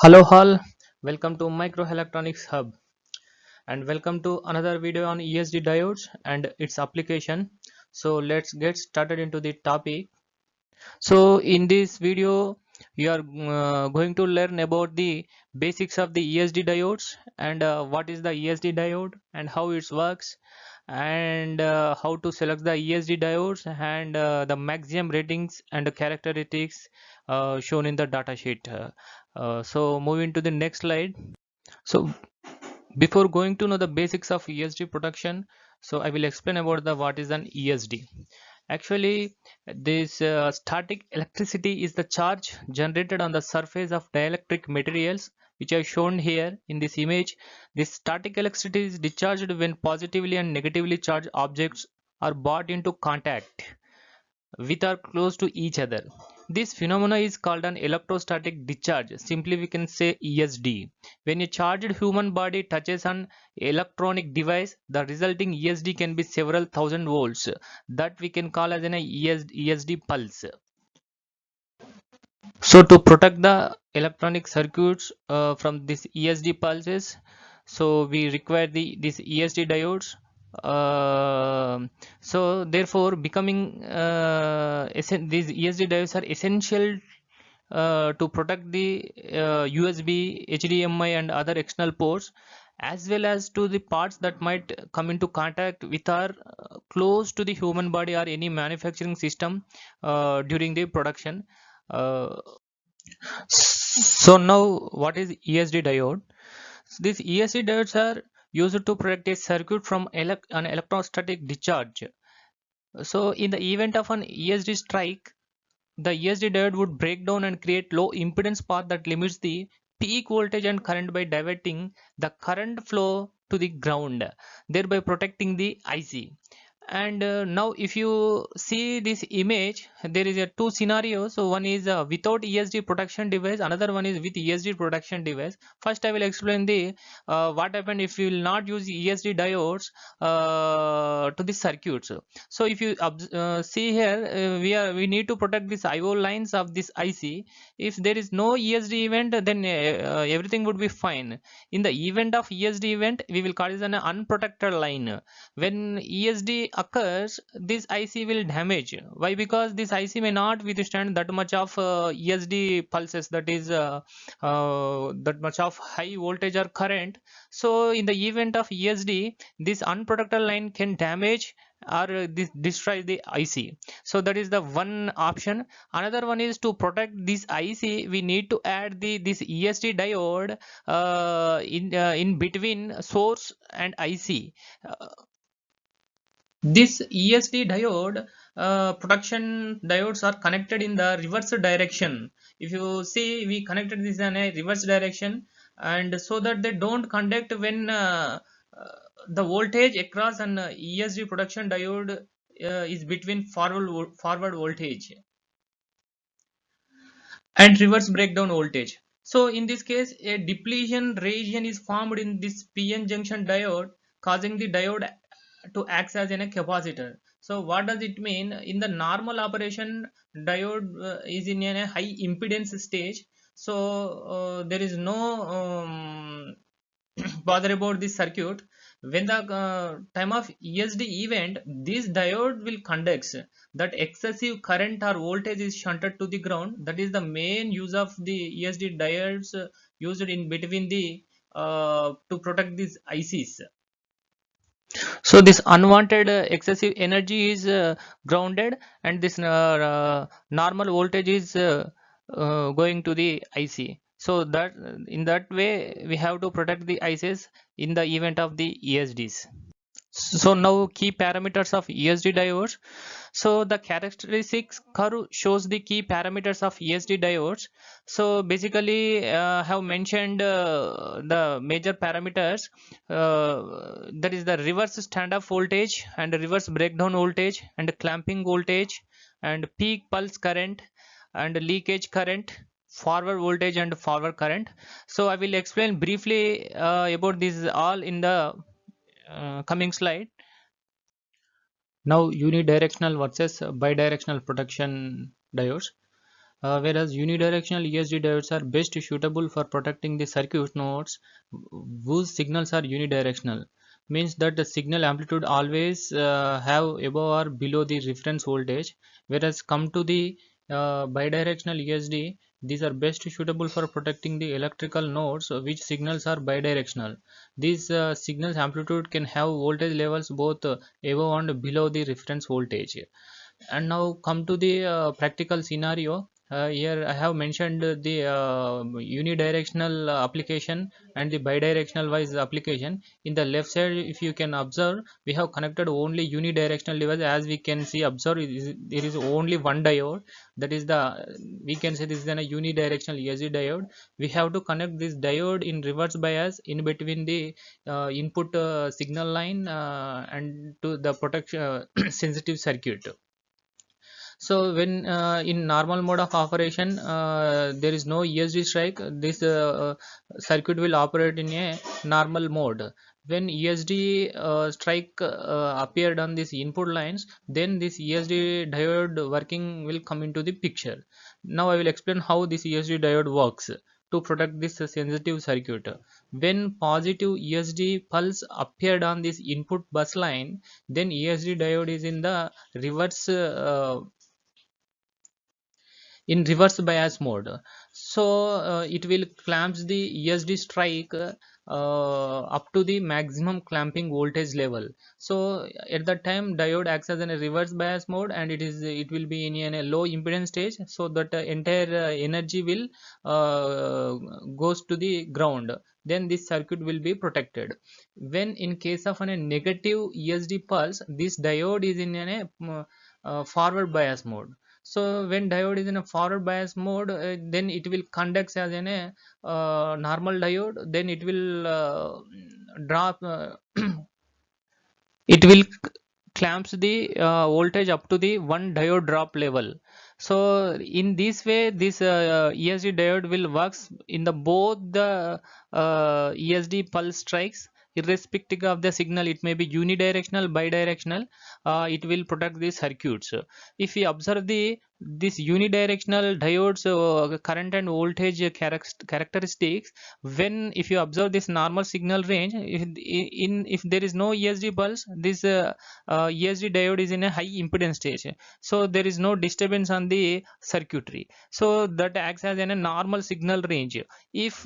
Hello all, welcome to Microelectronics Hub and welcome to another video on ESD diodes and its application. So let's get started into the topic. So in this video you are going to learn about the basics of the ESD diodes and what is the ESD diode and how it works and how to select the ESD diodes and the maximum ratings and the characteristics shown in the datasheet. So moving to the next slide. So before going to know the basics of ESD production, so I will explain about the what is an ESD. Actually, this static electricity is the charge generated on the surface of dielectric materials, which I shown here in this image. This static electricity is discharged when positively and negatively charged objects are brought into contact with or close to each other. This phenomena is called an electrostatic discharge. Simply we can say ESD. When a charged human body touches an electronic device, the resulting ESD can be several thousand volts. That we can call as an ESD pulse. So to protect the electronic circuits from this ESD pulses, so we require this ESD diodes. So therefore becoming these ESD diodes are essential to protect the USB, HDMI and other external ports, as well as to the parts that might come into contact with or close to the human body or any manufacturing system during the production. uh, so now what is ESD diode? So these ESD diodes are used to protect a circuit from an electrostatic discharge. So in the event of an ESD strike, the ESD diode would break down and create low impedance path that limits the peak voltage and current by diverting the current flow to the ground, thereby protecting the IC. And now if you see this image, there is a two scenarios. So one is without ESD protection device, another one is with ESD protection device. First I will explain the what happened if you will not use ESD diodes to the circuits. So if you see here, we need to protect this IO lines of this IC. If there is no ESD event, then everything would be fine. In the event of ESD event, we will call it an unprotected line. When ESD occurs, this IC will damage. Why? Because this IC may not withstand that much of ESD pulses, that is that much of high voltage or current. So in the event of ESD, this unprotected line can damage or destroy the IC. So that is the one option. Another one is to protect this IC, we need to add this ESD diode in between source and IC. This ESD diode, protection diodes are connected in the reverse direction. If you see, we connected this in a reverse direction, and so that they don't conduct when the voltage across an ESD protection diode is between forward voltage and reverse breakdown voltage. So in this case, a depletion region is formed in this PN junction diode, causing the diode to act as in a capacitor. So what does it mean? In the normal operation, diode is in a high impedance stage. So there is no bother about this circuit. When the time of ESD event, this diode will conduct that excessive current or voltage is shunted to the ground. That is the main use of the ESD diodes used in between the to protect these ICs. So this unwanted excessive energy is grounded, and this normal voltage is going to the IC. So that in that way we have to protect the ICs in the event of the ESDs. So now key parameters of ESD diodes. So the characteristics curve shows the key parameters of ESD diodes. So basically have mentioned the major parameters, that is the reverse standoff voltage and reverse breakdown voltage and clamping voltage and peak pulse current and leakage current, forward voltage and forward current. So I will explain briefly about these all in the coming slide. Now unidirectional versus bidirectional protection diodes. whereas unidirectional ESD diodes are best suitable for protecting the circuit nodes whose signals are unidirectional. Means that the signal amplitude always have above or below the reference voltage, whereas come to the bidirectional ESD, these are best suitable for protecting the electrical nodes which signals are bidirectional. These signals amplitude can have voltage levels both above and below the reference voltage. And now come to the practical scenario. Here I have mentioned the unidirectional application and the bidirectional wise application. In the left side, if you can observe, we have connected only unidirectional device. As we can see, observe, there is only one diode. That is the, we can say this is a unidirectional ESD diode. We have to connect this diode in reverse bias in between the input signal line and to the protection sensitive circuit. So when in normal mode of operation there is no ESD strike, this circuit will operate in a normal mode. When ESD strike appeared on these input lines, then this ESD diode working will come into the picture. Now I will explain how this ESD diode works to protect this sensitive circuit. When positive ESD pulse appeared on this input bus line, then ESD diode is in the reverse bias mode. So it will clamps the ESD strike up to the maximum clamping voltage level. So at that time diode acts as in a reverse bias mode, and it will be in a low impedance stage, so that entire energy will goes to the ground. Then this circuit will be protected. When in case of a negative ESD pulse, this diode is in a forward bias mode. So when diode is in a forward bias mode, then it will conduct as in a normal diode. Then it will drop it will clamps the voltage up to the one diode drop level. So in this way, this ESD diode will works in the both the ESD pulse strikes, irrespective of the signal. It may be unidirectional, bidirectional, it will protect the circuits. If we observe the this unidirectional diodes current and voltage characteristics, when if you observe this normal signal range, if there is no ESD pulse, this ESD diode is in a high impedance stage, so there is no disturbance on the circuitry, so that acts as in a normal signal range. If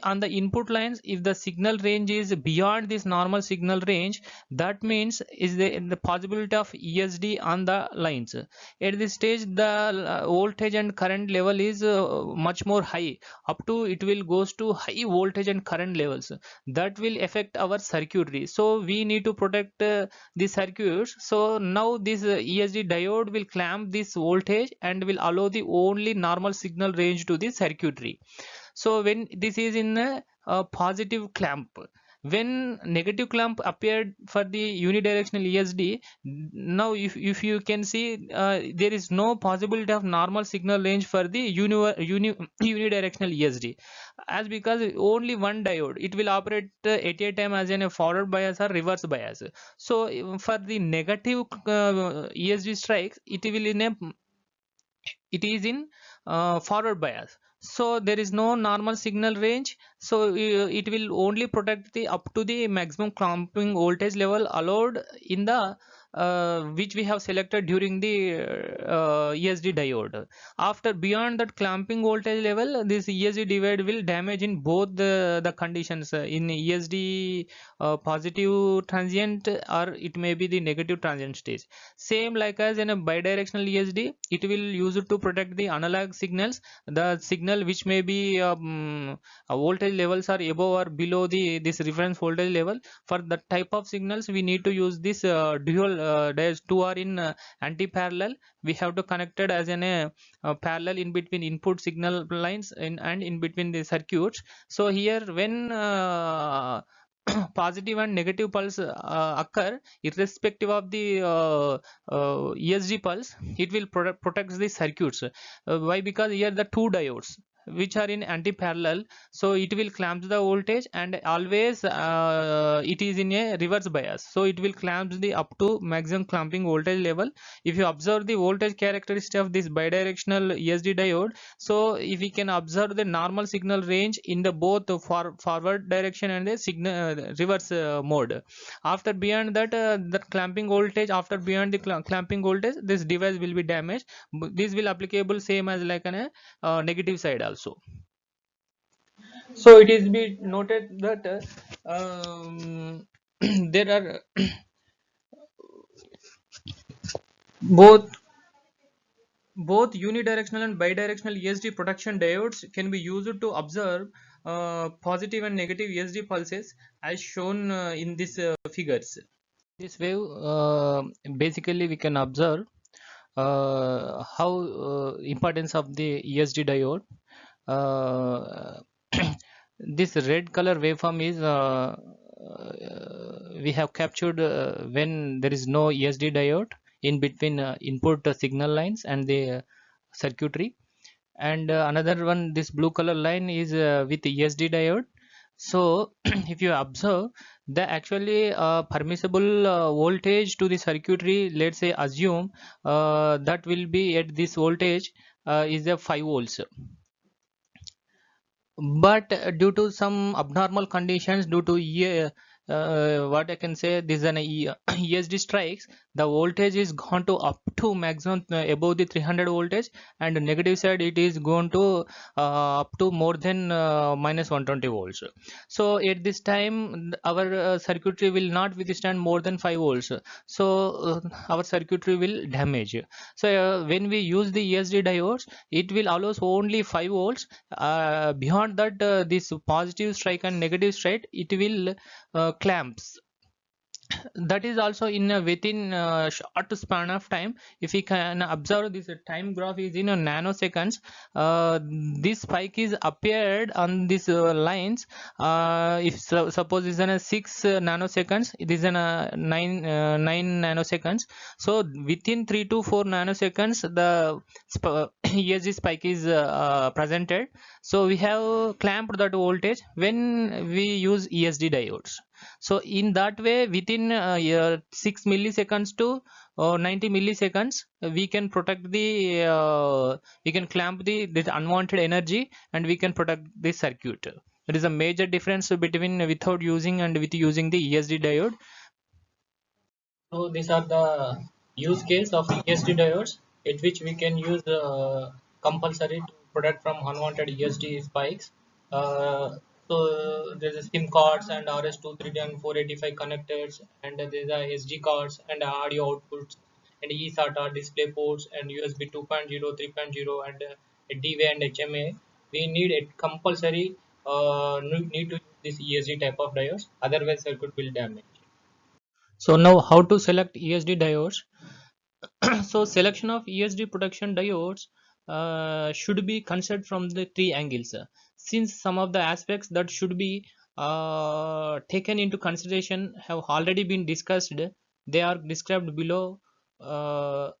on the input lines, if the signal range is beyond this normal signal range, that means is the possibility of ESD on the lines. At this stage, the voltage and current level is much more high, up to it will goes to high voltage and current levels, that will affect our circuitry. So we need to protect the circuits. So now this ESD diode will clamp this voltage and will allow the only normal signal range to the circuitry. So when this is in a positive clamp, when negative clamp appeared for the unidirectional ESD, now if you can see, there is no possibility of normal signal range for the unidirectional ESD, as because only one diode, it will operate at a time as in a forward bias or reverse bias. So for the negative ESD strikes, it is in forward bias, so there is no normal signal range. So it will only protect the up to the maximum clamping voltage level allowed in the which we have selected during the ESD diode. After beyond that clamping voltage level, this ESD diode will damage in both the conditions, in ESD positive transient, or it may be the negative transient stage. Same like as in a bidirectional ESD, it will use it to protect the analog signals, the signal which may be voltage levels are above or below this reference voltage level. For that type of signals, we need to use this dual diodes. Two are in anti-parallel. We have to connect it as in a parallel in between input signal lines and in between the circuits. So here when positive and negative pulse occur, irrespective of the ESD pulse, it will protect the circuits. Why? Because here the two diodes, which are in anti-parallel, so it will clamp the voltage, and always it is in a reverse bias, so it will clamp the up to maximum clamping voltage level. If you observe the voltage characteristic of this bidirectional ESD diode, so if we can observe the normal signal range in the both forward direction and the signal reverse mode. After beyond that, the clamping voltage, after beyond the clamping voltage, this device will be damaged. This will applicable same as like an negative side also. So it is be noted that there are both unidirectional and bidirectional ESD protection diodes can be used to observe positive and negative ESD pulses as shown in these figures. This wave, basically we can observe how importance of the ESD diode. This red color waveform is we have captured when there is no ESD diode in between input signal lines and the circuitry, and another one, this blue color line, is with ESD diode. So if you observe the actually permissible voltage to the circuitry, let's say assume that will be at this voltage is a 5 volts, but due to some abnormal conditions, due to what I can say, this is an ESD strikes, the voltage is gone to up to maximum above the 300 voltage, and the negative side it is going to up to more than minus 120 volts. So at this time our circuitry will not withstand more than 5 volts, so our circuitry will damage. So when we use the ESD diodes, it will allows only 5 volts. Beyond that, this positive strike and negative strike, it will clamps. That is also in a within short span of time. If we can observe, this time graph is in a nanoseconds. This spike is appeared on these lines. If suppose is in a 6 nanoseconds, it is in a 9 nanoseconds. So within 3 to 4 nanoseconds the ESG spike is presented. So we have clamped that voltage when we use ESD diodes. So in that way, within 6 milliseconds to 90 milliseconds, we can protect the we can clamp the this unwanted energy, and we can protect the circuit. There is a major difference between without using and with using the ESD diode. So these are the use case of ESD diodes, at which we can use compulsory to protect from unwanted ESD spikes. So there's a SIM cards and RS-232 and 485 connectors, and there's a SD cards and audio outputs, and eSATA display ports, and USB 2.0, 3.0, and DWA and HMA. We need a compulsory need to use this ESD type of diodes, otherwise circuit will damage. So now how to select ESD diodes? So selection of ESD protection diodes should be considered from the three angles. Since some of the aspects that should be taken into consideration have already been discussed, they are described below. Uh,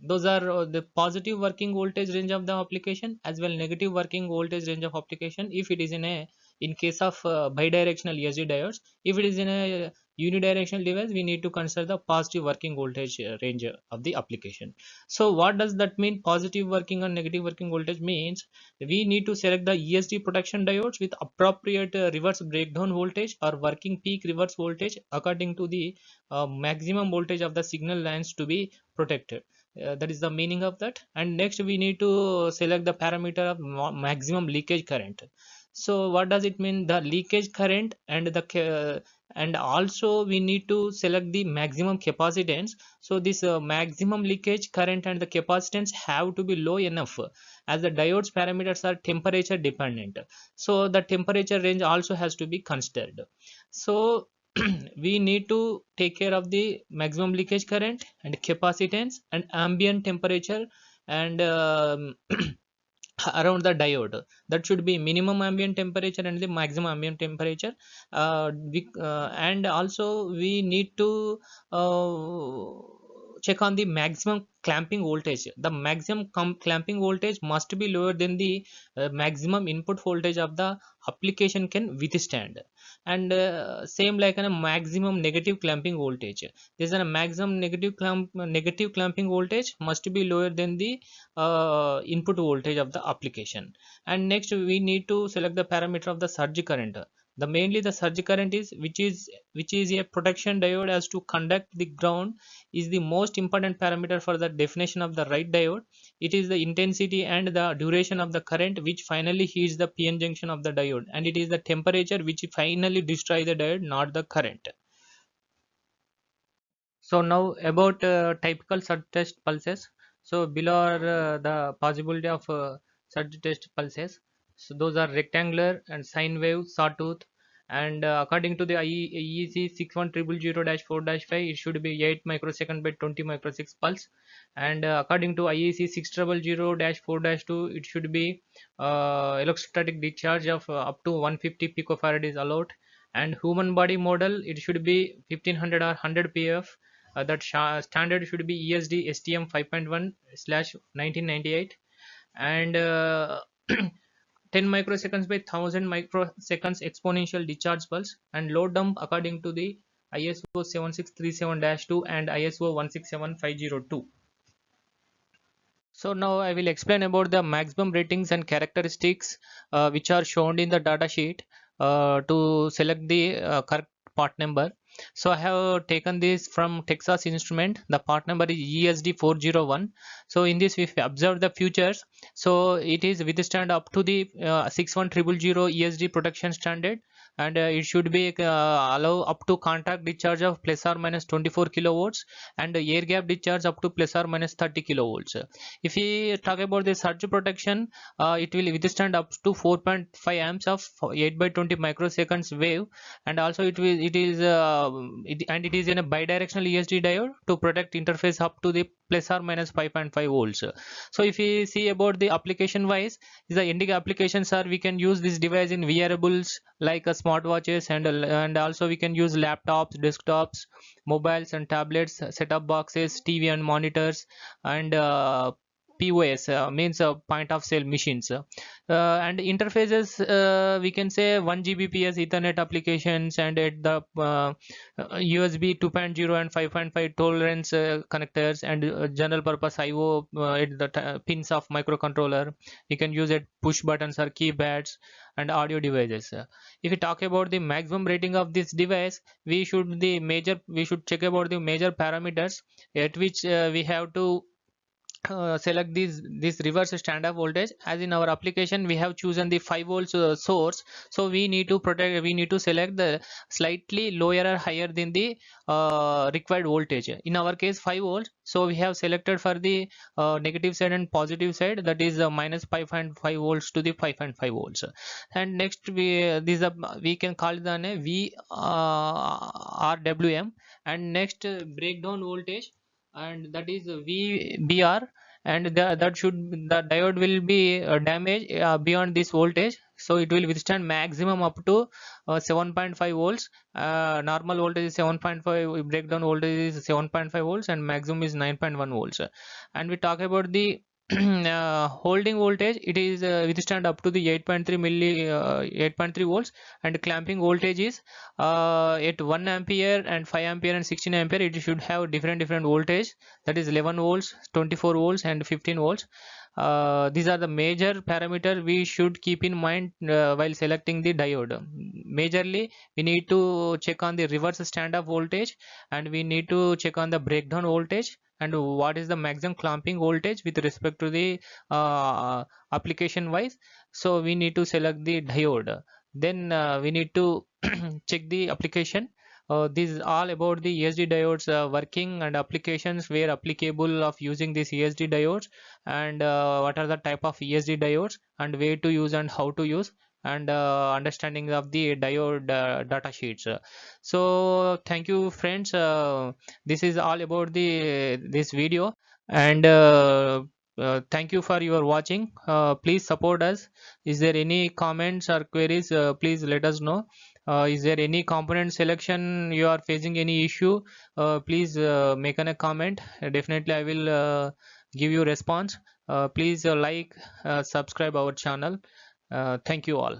those are the positive working voltage range of the application, as well negative working voltage range of application if it is in case of bidirectional ESD diodes. If it is in a unidirectional device, we need to consider the positive working voltage range of the application. So what does that mean? Positive working and negative working voltage means we need to select the ESD protection diodes with appropriate reverse breakdown voltage or working peak reverse voltage according to the maximum voltage of the signal lines to be protected. That is the meaning of that. And next we need to select the parameter of maximum leakage current. So what does it mean? The leakage current and the and also we need to select the maximum capacitance. So this maximum leakage current and the capacitance have to be low enough, as the diodes parameters are temperature dependent, so the temperature range also has to be considered. So we need to take care of the maximum leakage current and capacitance and ambient temperature, and around the diode, that should be minimum ambient temperature and the maximum ambient temperature. And also we need to uh, check on the maximum clamping voltage. The maximum clamping voltage must be lower than the maximum input voltage of the application can withstand. And same like a maximum negative clamping voltage. There's a maximum negative clamping voltage must be lower than the input voltage of the application. And next we need to select the parameter of the surge current. The mainly the surge current is which is a protection diode as to conduct the ground, is the most important parameter for the definition of the right diode. It is the intensity and the duration of the current which finally heats the PN junction of the diode, and it is the temperature which finally destroys the diode, not the current. So now about typical surge test pulses. So below are the possibility of surge test pulses. So those are rectangular and sine wave, sawtooth, and according to the IEC 61000-4-5, it should be 8 microsecond by 20 microsecond pulse, and according to IEC 6000-4-2, it should be electrostatic discharge of up to 150 picofarad is allowed, and human body model it should be 1500 or 100 pf. That standard should be ESD STM 5.1/1998, and 10 microseconds by 1000 microseconds exponential discharge pulse, and load dump according to the ISO 7637-2 and ISO 167502. So now I will explain about the maximum ratings and characteristics which are shown in the data sheet to select the correct part number. So I have taken this from Texas Instrument. The part number is ESD 401. So in this, if we observe the features, so it is withstand up to the 61000 ESD protection standard, and it should be allow up to contact discharge of plus or minus 24 kilovolts, and air gap discharge up to plus or minus 30 kilovolts. If we talk about the surge protection, it will withstand up to 4.5 amps of 8 by 20 microseconds wave, and also it is in a bidirectional ESD diode to protect interface up to the plus or minus 5.5 volts. So if we see about the application wise, the ending applications are we can use this device in wearables like smartwatches, and also we can use laptops, desktops, mobiles and tablets, set-top boxes, TV and monitors, and POS means point of sale machines, and interfaces we can say 1 Gbps Ethernet applications, and at the USB 2.0 and 5.5 tolerance connectors, and general purpose IO at the pins of microcontroller. You can use it push buttons or keypads and audio devices. If we talk about the maximum rating of this device, we should check about the major parameters at which we have to select this reverse standoff voltage. As in our application we have chosen the 5 volts source, so we need to select the slightly lower or higher than the required voltage. In our case 5 volts, so we have selected for the negative side and positive side, that is minus 5.5 volts to the 5.5 volts. And next we can call it a RWM, and next breakdown voltage, and that is VBR, and the diode will be damaged beyond this voltage, so it will withstand maximum up to 7.5 volts. Normal voltage is 7.5, breakdown voltage is 7.5 volts, and maximum is 9.1 volts. And we talk about the holding voltage, it is withstand up to the 8.3 volts, and clamping voltage is at 1 ampere and 5 ampere and 16 ampere. It should have different voltage, that is 11 volts, 24 volts and 15 volts. These are the major parameter we should keep in mind while selecting the diode. Majorly we need to check on the reverse standoff voltage, and we need to check on the breakdown voltage, and what is the maximum clamping voltage with respect to the application wise. So we need to select the diode, then we need to check the application. This is all about the ESD diodes working and applications where applicable of using these ESD diodes, and what are the type of ESD diodes, and where to use and how to use, and understanding of the diode data sheets. So thank you friends, this is all about this video, and thank you for your watching. Please support us. Is there any comments or queries, please let us know. Is there any component selection you are facing any issue? Please make a comment. Definitely I will give you response. Please like, subscribe our channel. Thank you all.